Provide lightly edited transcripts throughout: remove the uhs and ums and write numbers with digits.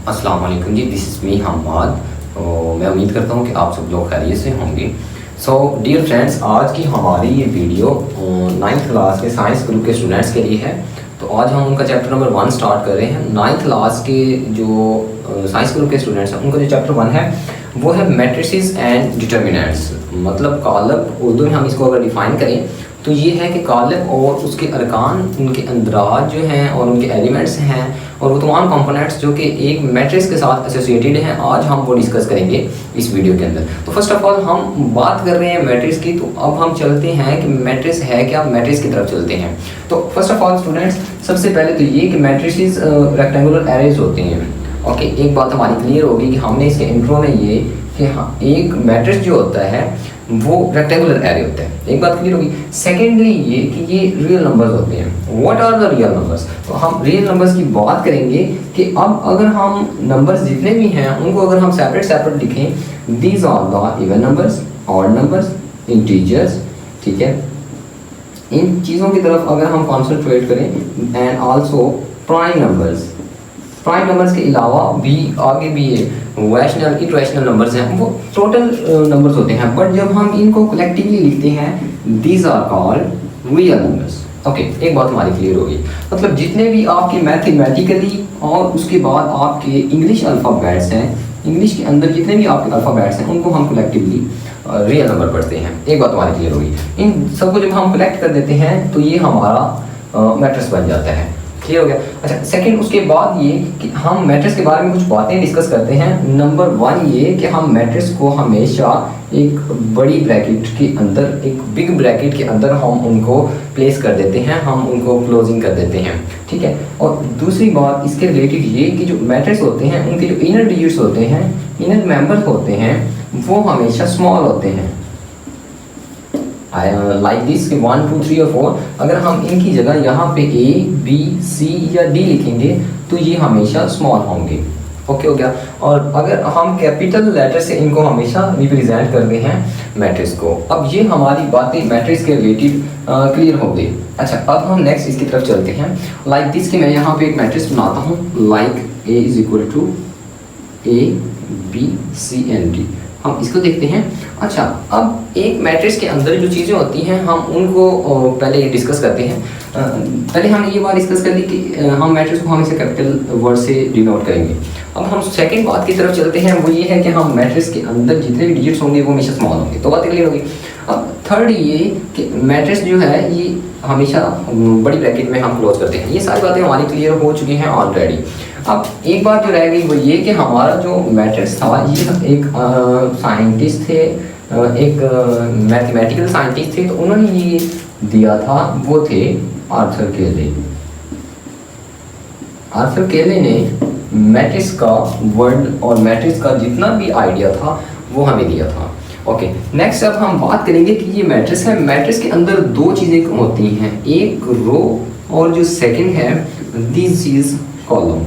अस्सलाम वालेकुम जी, this is me Hammad. तो मैं उम्मीद करता हूँ कि आप सब लोग खैरियत से होंगे। सो डियर फ्रेंड्स, आज की हमारी ये वीडियो 9th क्लास के साइंस ग्रुप के स्टूडेंट्स के लिए है। तो आज हम उनका चैप्टर नंबर 1 स्टार्ट कर रहे हैं। 9th क्लास के जो साइंस ग्रुप के स्टूडेंट्स हैं उनका जो चैप्टर 1 है वो है मैट्रिसेस एंड डिटर्मिनेंट्स। मतलब कालब, उर्दू में हम इसको अगर डिफ़ाइन करें तो ये है कि कालब और उसके अरकान, उनके अंदराज जो हैं और उनके एलिमेंट्स हैं और वो तमाम कंपोनेंट्स जो कि एक मैट्रिक्स के साथ एसोसिएटेड हैं, आज हम वो डिस्कस करेंगे इस वीडियो के अंदर। तो फर्स्ट ऑफ ऑल हम बात कर रहे हैं मैट्रिक्स की, तो अब हम चलते हैं कि मैट्रिक्स है क्या, मैट्रिक्स की तरफ चलते हैं। तो फर्स्ट ऑफ ऑल स्टूडेंट्स, सबसे पहले तो ये कि मैट्रिसेस रेक्टेंगुलर एरेज होते हैं। ओके, एक बात हमारी क्लियर होगी कि हमने इसके इंट्रो में ये कि हाँ, एक मैट्रिक्स जो होता है वो रेक्टेंगुलर एरे होता है, एक बात क्लियर होगी। सेकेंडली ये कि ये रियल नंबर्स होते हैं। What are the real numbers? तो हम रियल नंबर्स की बात करेंगे कि अब अगर हम नंबर्स जितने भी हैं उनको अगर हम सेपरेट लिखें, these are the even numbers, odd numbers, integers, ठीक है। इन चीज़ों की तरफ अगर हम कॉन्सेंट्रेट करें, and also prime numbers. Prime numbers के अलावा भी आगे भी ये रैशनल, इरैशनल नंबर्स हैं, वो टोटल नंबर्स होते हैं, बट जब हम इनको कलेक्टिवली लिखते हैं these are called real numbers. Okay, एक बात हमारी क्लियर होगी। मतलब जितने भी आपके मैथमेटिकली और उसके बाद आपके इंग्लिश अल्फ़ाबेट्स हैं, इंग्लिश के अंदर जितने भी आपके अल्फ़ाबेट्स हैं उनको हम कलेक्टिवली रियल नंबर पढ़ते हैं। एक बात हमारी क्लियर होगी। इन सबको जब हम कलेक्ट कर देते हैं तो ये हमारा मैट्रिक्स बन जाता है। क्लियर हो गया? अच्छा, सेकंड उसके बाद ये कि हम मैट्रिक्स के बारे में कुछ बातें डिस्कस करते हैं। नंबर 1 ये कि हम मैट्रिक्स को हमेशा एक बड़ी ब्रैकेट के अंदर, एक बिग ब्रैकेट के अंदर हम उनको प्लेस कर देते हैं, हम उनको क्लोजिंग कर देते हैं, ठीक है। और दूसरी बात इसके रिलेटेड ये कि जो मैट्रिक्स होते हैं उनके जो इनर डिजिट्स होते हैं, इनर मेंबर्स होते हैं, वो हमेशा स्मॉल होते हैं। लाइक दिस 1 2 3 और 4, अगर हम इनकी जगह यहाँ पे A B C या D लिखेंगे तो ये हमेशा स्मॉल होंगे। ओके हो गया। और अगर हम कैपिटल लेटर से इनको हमेशा रिप्रेजेंट करते हैं मैट्रिक्स को। अब ये हमारी बातें मैट्रिक्स के रिलेटेड क्लियर हो गई। अच्छा, अब हम नेक्स्ट इसकी तरफ चलते हैं। लाइक दिस कि मैं यहाँ पे एक मैट्रिक्स बनाता हूँ, like A = A B C and D। हम इसको देखते हैं। अच्छा, अब एक मैट्रिक्स के अंदर जो चीज़ें होती हैं हम उनको पहले डिस्कस करते हैं। पहले हमने ये बात डिस्कस कर ली कि हम मैट्रिक्स को हमेशा कैपिटल वर्ड से डिनोट करेंगे। अब हम सेकंड बात की तरफ चलते हैं, वो ये है कि हम मैट्रिक्स के अंदर जितने भी डिजिट्स होंगे वो हमेशा स्मॉल होंगे। तो बात क्लियर होगी। अब थर्ड ये कि मैट्रिक्स जो है ये हमेशा बड़ी ब्रैकेट में हम क्लोज करते हैं। ये सारी बातें हमारी क्लियर हो चुकी हैं ऑलरेडी। अब एक बात जो रह गई वो ये कि हमारा जो मैट्रिक्स था, ये एक साइंटिस्ट थे, एक मैथमेटिकल साइंटिस्ट थे, तो उन्होंने ये दिया था, वो थे आर्थर केले। आर्थर केले ने मैट्रिक्स का वर्ड और मैट्रिक्स का जितना भी आइडिया था वो हमें दिया था। ओके, नेक्स्ट अब हम बात करेंगे कि ये मैट्रिक्स है। मैट्रिक्स के अंदर दो चीज़ें होती हैं, एक रो और जो सेकंड है दिस इज कॉलम।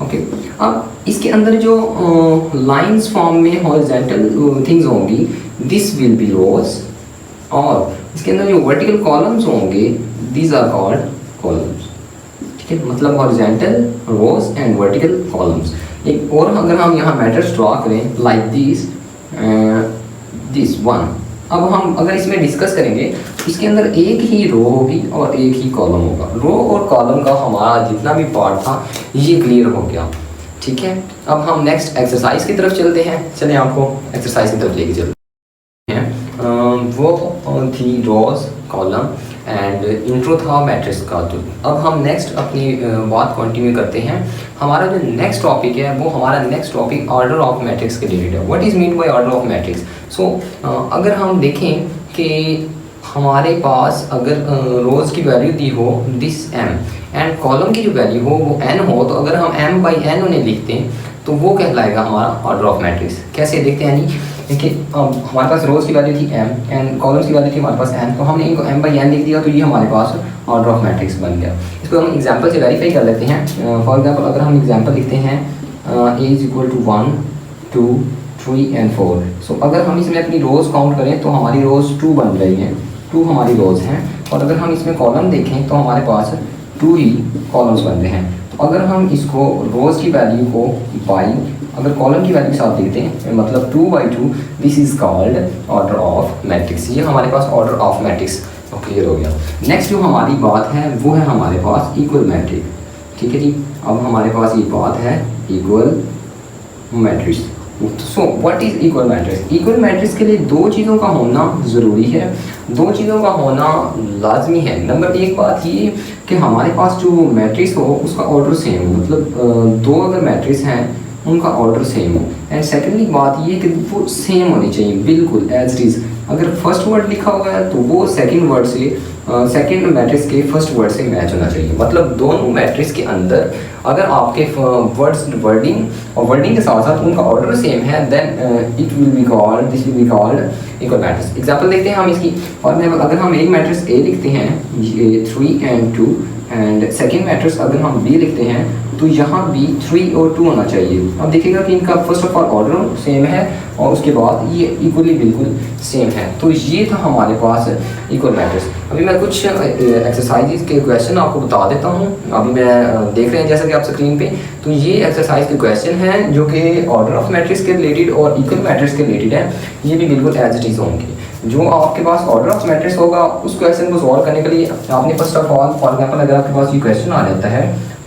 ओके, अब इसके अंदर जो लाइंस फॉर्म में हॉरिजॉन्टल थिंग्स होंगी, दिस विल बी रोज, और इसके अंदर जो वर्टिकल कॉलम्स होंगे दीज आर कॉल्ड कॉलम्स, ठीक है। मतलब horizontal rows and vertical columns. एक और अगर हम यहाँ मैट्रिक्स ड्रॉ करें लाइक दिस 1, अब हम अगर इसमें डिस्कस करेंगे तो इसके अंदर एक ही रो होगी और एक ही कॉलम होगा। रो और कॉलम का हमारा जितना भी पार्ट था ये क्लियर हो गया, ठीक है। अब हम नेक्स्ट एक्सरसाइज की तरफ चलते हैं। चलें आपको एक्सरसाइज की तरफ लेके चलते हैं। वो थी रोज, कॉलम एंड इंट्रो था मैट्रिक्स का। तो अब हम नेक्स्ट अपनी बात कंटिन्यू करते हैं। हमारा जो नेक्स्ट टॉपिक है वो हमारा next topic order of matrix के रिलेटेड है। What is mean by order of matrix? So अगर हम देखें कि हमारे पास अगर रोज की वैल्यू दी हो दिस m एंड कॉलम की जो वैल्यू हो वो n हो, तो अगर हम m/n उन्हें लिखते हैं तो वो कहलाएगा हमारा ऑर्डर ऑफ मैट्रिक्स। कैसे देखते हैं? नहीं देखिए, हमारे पास रोज की वैल्यू थी m एंड कॉलम्स की वैल्यू थी हमारे पाज n, तो हमने इनको m/n लिख दिया, तो ये हमारे पास ऑर्डर ऑफ मैट्रिक्स बन गया। इसको हम एग्जांपल से वेरीफाई कर लेते हैं। फॉर एग्जांपल अगर हम एग्जांपल लिखते हैं A = 1 2 3 and 4, सो अगर हम इसमें अपनी रोज काउंट करें तो हमारी रोज 2 बन रही हैं, 2 हमारी रोज हैं। और अगर हम इसमें कॉलम देखें तो हमारे पास 2 ही कॉलम्स बन रहे हैं। तो अगर हम इसको रोज़ की वैल्यू को बाई अगर कॉलम की वैल्यू के साथ देखते हैं मतलब 2/2, this is called order of matrix. ये हमारे पास ऑर्डर ऑफ मैट्रिक्स क्लियर हो गया। नेक्स्ट जो हमारी बात है वो है हमारे पास इक्वल मैट्रिक। ठीक है जी, अब हमारे पास ये बात है equal matrix. So what is equal matrix? Equal matrix के लिए दो चीज़ों का होना ज़रूरी है, दो चीज़ों का होना लाजमी है। नंबर एक बात ये कि हमारे पास जो मैट्रिक्स हो उसका ऑर्डर सेम हो, मतलब दो अगर मैट्रिक्स हैं उनका ऑर्डर सेम हो। एंड सेकेंडली बात ये कि वो सेम होनी चाहिए बिल्कुल एज इट इज़। अगर फर्स्ट वर्ड लिखा हुआ है तो वो सेकंड वर्ड से सेकंड मैट्रिक्स के फर्स्ट वर्ड से मैच होना चाहिए। मतलब दोनों मैट्रिक्स के अंदर अगर आपके वर्डिंग और वर्डिंग के साथ साथ उनका ऑर्डर सेम है then this will be called equal matrix. Example देखते हैं हम इसकी। और अगर हम एक मैट्रिक्स ए लिखते हैं 3 and 2 एंड सेकेंड मैट्रिक्स अगर हम बी लिखते हैं तो यहाँ भी 3 और 2 होना चाहिए। अब देखिएगा कि इनका first of all order same है और उसके बाद ये इक्वली बिल्कुल सेम है। तो ये था हमारे पास इक्वल मैट्रिक्स। अभी मैं कुछ एक्सरसाइज के क्वेश्चन आपको बता देता हूँ। अभी मैं देख रहे हैं जैसा कि आप स्क्रीन पे, तो ये एक्सरसाइज के क्वेश्चन हैं जो कि ऑर्डर ऑफ मैट्रिक्स के रिलेटेड और इक्वल मैट्रिक्स के रिलेटेड है। ये भी बिल्कुल एज इट इज़ होंगे। जो आपके पास ऑर्डर ऑफ मैट्रिक्स होगा उस क्वेश्चन को सॉल्व करने के लिए आपने first of all for example अगर आपके पास ये क्वेश्चन आ जाता है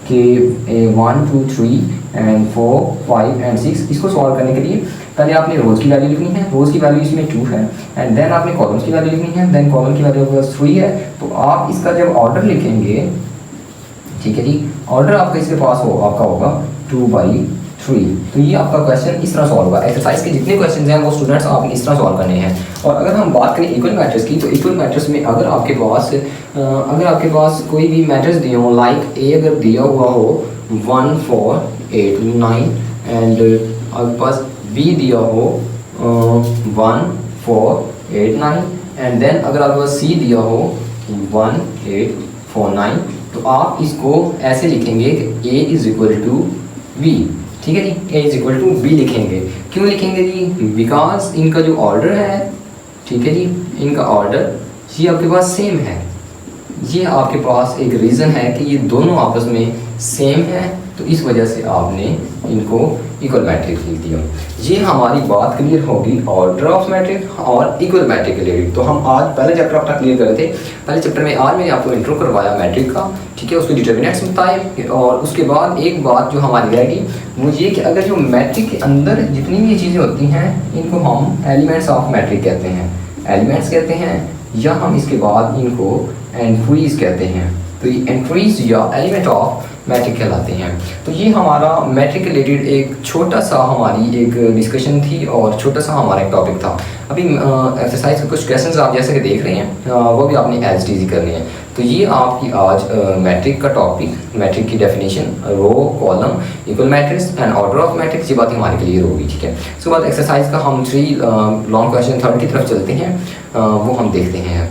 कि 1 2 3 and 4 5 and 6, इसको सॉल्व करने के लिए पहले आपने रोज़ की वैल्यू लिखनी है। रोज़ की वैल्यू इसमें 2 है एंड देन आपने कॉलम्स की वैल्यू लिखनी है। देन कॉलम की वैल्यू प्लस 3 है। तो आप इसका जब ऑर्डर लिखेंगे, ठीक है जी, ऑर्डर आपका इसके पास हो आपका होगा 2/3। तो ये आपका क्वेश्चन इस तरह सॉल्व होगा। एक्सरसाइज के जितने क्वेश्चन हैं वो स्टूडेंट्स आपने इस तरह सॉल्व करने हैं। और अगर हम बात करें इक्वल मैट्रिक्स की, तो इक्वल मैट्रिक्स में अगर आपके पास कोई भी मैट्रिक्स दिए हो, लाइक ए अगर दिया हुआ हो 1 4 8 9 एंड आपके पास बी दिया हो 1 4 8 9 एंड देन अगर आपके पास सी दिया हो 1 8 4 9, तो आप इसको ऐसे लिखेंगे कि ए इज इक्वल टू बी। ठीक है जी, ए इज इक्वल टू बी लिखेंगे। क्यों लिखेंगे जी? बिकॉज इनका जो ऑर्डर है, ठीक है जी, इनका ऑर्डर ये आपके पास सेम है। ये आपके पास एक रीज़न है कि ये दोनों आपस में सेम है, तो इस वजह से आपने इनको इक्वल मैट्रिक्स लिख दिया। ये हमारी बात क्लियर होगी ऑर्डर ऑफ मैट्रिक और इक्वल मैट्रिक के लिए। तो हम आज पहले चैप्टर अपना क्लियर कर रहे थे। पहले चैप्टर में आज मैंने आपको इंट्रो करवाया मैट्रिक का, ठीक है, उसके डिटर्मिनेंट्स बताए। और उसके बाद एक बात जो हमारी रहेगी वो ये कि अगर जो मैट्रिक के अंदर जितनी भी चीज़ें होती हैं इनको हम एलिमेंट्स ऑफ मैट्रिक कहते हैं, एलिमेंट्स कहते हैं, या हम इसके बाद इनको एंट्रीज कहते हैं। तो ये एंट्रीज या एलिमेंट ऑफ मैट्रिक कहलाते हैं। तो ये हमारा मैट्रिक के रिलेटेड एक छोटा सा हमारी एक डिस्कशन थी और छोटा सा हमारा एक टॉपिक था। अभी एक्सरसाइज के कुछ क्वेश्चंस आप जैसे कि देख रहे हैं वो भी आपने एज टी करने हैं। तो ये आपकी आज मैट्रिक का टॉपिक, मैट्रिक की definition, row column, equal matrix and order of matrix, ये बातें हमारी क्लियर होगी। ठीक है, उसके बाद एक्सरसाइज का हम 3 लॉन्ग क्वेश्चन थर्ड की तरफ चलते हैं, वो हम देखते हैं।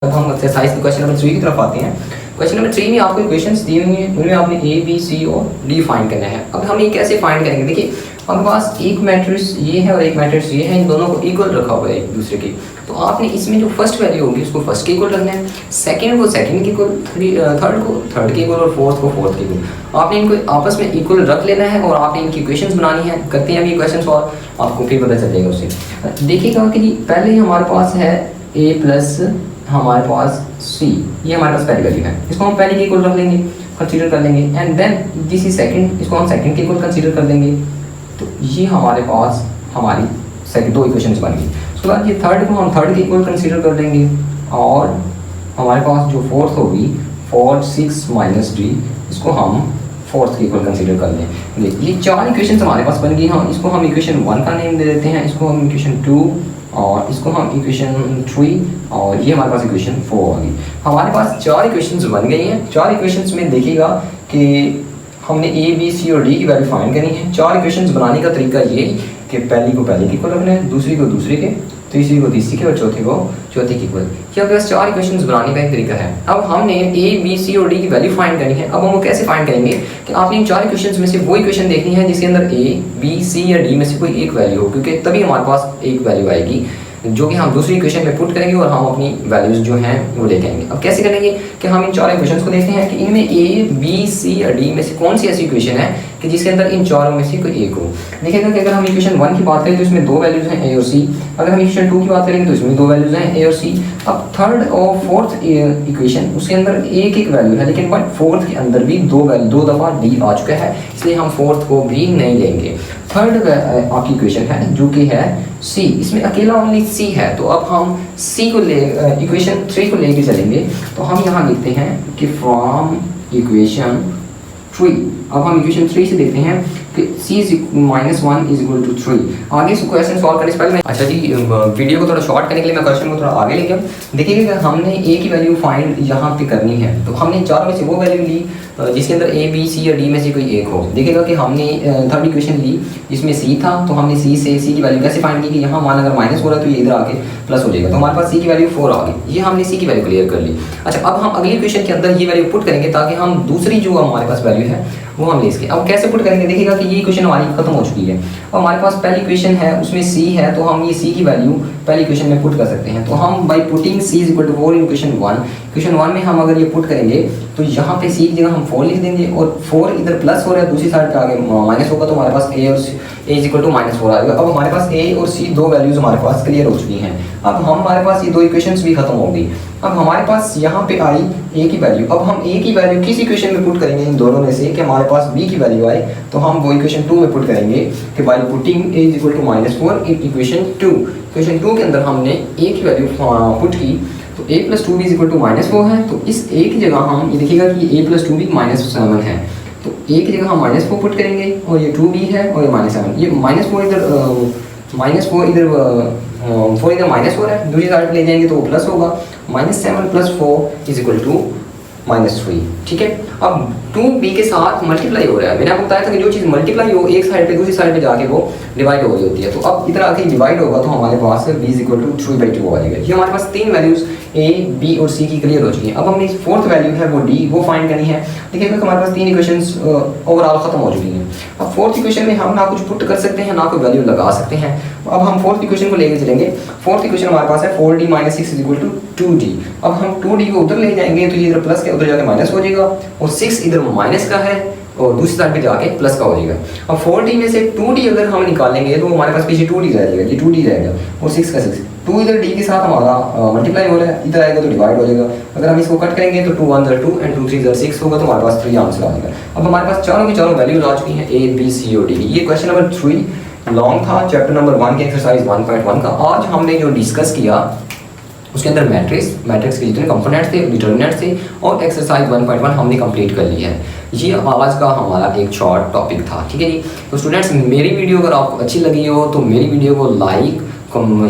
अब हम एक्सरसाइज के क्वेश्चन नंबर 3 की तरफ आते हैं। क्वेश्चन नंबर 3 में आपको इक्वेशंस दी हुई हैं, उनमें आपने ए बी सी और डी फाइंड करना है। अब हम ये कैसे फाइंड करेंगे? देखिए हमारे पास एक मैट्रिक्स ये है और एक मैट्रिक्स ये है, इन दोनों को इक्वल रखा हुआ है एक दूसरे के। तो आपने इसमें जो फर्स्ट वैल्यू होगी उसको फर्स्ट के इक्वल रखना है, सेकंड को सेकंड के इक्वल, थर्ड को थर्ड के इक्वल और फोर्थ को फोर्थ के इक्वल। आपने इनको आपस में इक्वल रख लेना है और आपने इनकी इक्वेशंस बनानी है। करते हैं अभी इक्वेशंस और आपको फिर पता चलेगा उससे। देखिएगा कि पहले हमारे पास है ए प्लस हमारे पास सी, ये हमारे पास पहली वैल्यू है, इसको हम पहले के इक्वल रख लेंगे, कंसीडर कर लेंगे। And then this is second, इसको हम सेकंड के इक्वल कंसीडर कर लेंगे। तो ये हमारे पास हमारी सेकंड दो इक्वेशंस बन गई। उसके बाद ये थर्ड को हम थर्ड के इक्वल कंसीडर कर लेंगे और हमारे पास जो फोर्थ होगी 4 6 माइनस डी, इसको हम फोर्थ के इक्वल कंसीडर कर लें। ये 4 इक्वेशंस हमारे पास बन गई। हम इसको हम इक्वेशन 1 का नेम दे देते हैं, इसको हम इक्वेशन 2 और इसको हम इक्वेशन 3 और ये हमारे पास इक्वेशन 4 आ गई। हमारे पास 4 इक्वेशंस बन गई हैं। 4 इक्वेशंस में देखिएगा कि हमने ए बी सी और डी की वैल्यू फाइंड करनी है। 4 इक्वेशंस बनाने का तरीका ये कि पहली को पहले के इक्वल रखना है, दूसरी को दूसरे के, तीसरी को तीसरी के और चौथी को चौथी के इक्वल। ये आपके पास 4 इक्वेशंस बनाने का एक तरीका है। अब हमने ए बी सी और डी की वैल्यू फाइंड करनी है। अब हम वो कैसे फाइंड करेंगे कि आपने इन 4 इक्वेशंस में से वो इक्वेशन देखनी है जिसके अंदर ए बी सी या डी में से कोई एक वैल्यू हो, क्योंकि तभी हमारे पास एक वैल्यू आएगी। जो कि हम दूसरी इक्वेशन में पुट करेंगे और हम अपनी वैल्यूज़ जो हैं वो लेके आएंगे। अब कैसे करेंगे कि हम इन चारों इक्वेशंस को देखते हैं कि इनमें ए बी सी और डी में से कौन सी ऐसी इक्वेशन है कि जिसके अंदर इन चारों में से कोई एक हो। देखिएगा कि अगर हम इक्वेशन 1 की बात करें तो इसमें दो वैल्यूज़ हैं ए और सी। अगर हम इक्वेशन 2 की बात करेंगे तो इसमें दो वैल्यूज़ हैं ए और सी। अब थर्ड और फोर्थ इक्वेशन उसके अंदर एक एक वैल्यू है, लेकिन बट फोर्थ के अंदर भी दो दफ़ा डी आ चुका है, इसलिए हम फोर्थ को भी नहीं लेंगे। थर्ड आपकी इक्वेशन है जो कि है सी, इसमें अकेला ओनली सी है, तो अब हम सी को ले इक्वेशन 3 को लेके चलेंगे। तो हम यहाँ लिखते हैं कि फ्रॉम इक्वेशन 3, अब हम इक्वेशन 3 से देखते हैं कि c -1 इज इक्वल टू 3। आगे इस क्वेश्चन सॉल्व करने से पहले मैं अच्छा जी वीडियो को थोड़ा शॉर्ट करने के लिए मैं क्वेश्चन को थोड़ा आगे लेके आऊँ। देखिएगा कि हमने a की वैल्यू फाइंड यहाँ पे करनी है, तो हमने चारों में से वो वैल्यू ली जिसके अंदर a b c या d में से कोई एक हो। देखिएगा कि हमने थर्ड इक्वेशन ली जिसमें c था, तो हमने c की वैल्यू कैसे फाइंड की कि यहाँ मान अगर माइनस हो रहा है तो ये इधर आके प्लस हो जाएगा, तो हमारे पास c की वैल्यू 4 आ गई। ये हमने c की वैल्यू क्लियर कर ली। अच्छा, अब हम अगली इक्वेशन के अंदर ये वैल्यू पुट करेंगे ताकि हम दूसरी जो हमारे पास वैल्यू है वो हम ले इसके। अब कैसे पुट करेंगे, देखिएगा कि ये इक्वेशन हमारी खत्म हो चुकी है। अब हमारे पास पहली इक्वेशन है उसमें c है, तो हम ये c की वैल्यू पहली इक्वेशन में पुट कर सकते हैं। तो हम by putting c is equal to 4 in equation 1 में हम अगर ये पुट करेंगे तो यहाँ पे c की जगह हम 4 लिख देंगे और 4 इधर प्लस हो रहा है, दूसरी साइड पे आगे माइनस होगा, तो हमारे पास a और a इज इक्वल टू -4 आएगा। अब हमारे पास a और c दो वैल्यूज हमारे पास क्लियर हो चुकी हैं। अब हमारे पास ये दो इक्वेशंस भी खत्म हो गई। अब हमारे पास यहाँ पे आई a की वैल्यू। अब हम a की वैल्यू किस इक्वेशन में पुट करेंगे इन दोनों में से कि हमारे पास b की वैल्यू आए, तो हम वो इक्वेशन 2 में पुट करेंगे कि by putting a is equal to -4 in equation 2। Equation 2 के अंदर हमने a की वैल्यू पुट की, तो a + 2b is equal to -4 है, तो इस a की जगह हम ये देखिएगा कि a + 2b -7 है, तो a की जगह हम -4 पुट करेंगे और ये 2b है और ये -7। ये -4 इधर -4 इधर -4 है, दूसरी साइड ले जाएंगे तो वो प्लस होगा। -7 + 4 इज इक्वल टू -3। ठीक है, अब 2b के साथ मल्टीप्लाई हो रहा है। मैंने आपको बताया था कि जो चीज़ मल्टीप्लाई हो एक साइड पे दूसरी साइड पे जाके वो डिवाइड हो गई होती है, तो अब इधर आके डिवाइड होगा तो हमारे पास b इज इक्वल टू 3/2 आ जाएगा। ये हमारे पास तीन वैल्यूज a b और c की क्लियर हो चुकी हैं। अब हमने फोर्थ वैल्यू है वो d वो फाइंड करनी है। देखिएगा कि हमारे पास तीन इक्वेशंस ओवरऑल खत्म हो चुकी हैं। अब फोर्थ इक्वेशन में हम ना कुछ पुट कर सकते हैं ना कोई वैल्यू लगा सकते हैं। अब हम फोर्थ इक्वेशन को लेके चलेंगे। फोर्थ इक्वेशन हमारे पास है 4d - 6 is equal to 2d। अब हम 2d को उधर ले जाएंगे तो ये इधर प्लस के उधर जाके माइनस हो जाएगा और 6 इधर माइनस का है और दूसरी साइड पे जाके प्लस का हो जाएगा। अब 4d में से 2d अगर हम निकालेंगे तो हमारे पास पीछे 2d रह जाएगा, ये 2d रहेगा और 6 का 6। 2 इधर d के साथ हमारा मल्टीप्लाई हो रहा है, इधर आएगा तो डिवाइड हो जाएगा। अगर हम इसको कट करेंगे तो 2 1 2 एंड 2 3 6 होगा, तो हमारे पास 3 आंसर आ जाएगा। अब हमारे पास चारों की चारों वैल्यूज आ चुकी हैं a b c और d। ये क्वेश्चन नंबर 3 लॉन्ग था, चैप्टर नंबर 1 के एक्सरसाइज 1.1 का। आज हमने जो डिस्कस किया उसके अंदर मैट्रिक्स के जितने कंपोनेंट्स थे, डिटर्मिनेंट्स थे और एक्सरसाइज 1.1 हमने कंप्लीट कर लिया है। ये आज का हमारा एक शॉर्ट टॉपिक था। ठीक है जी, तो स्टूडेंट्स मेरी वीडियो अगर आपको अच्छी लगी हो तो मेरी वीडियो को लाइक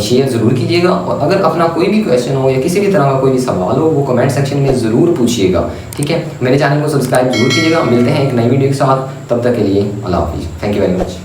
शेयर ज़रूर कीजिएगा, और अगर अपना कोई भी क्वेश्चन हो या किसी भी तरह का कोई भी सवाल हो वो कमेंट सेक्शन में ज़रूर पूछिएगा। ठीक है, मेरे चैनल को सब्सक्राइब जरूर कीजिएगा। मिलते हैं एक नई वीडियो के साथ, तब तक के लिए अल्लाह हाफिज़। Thank you very much.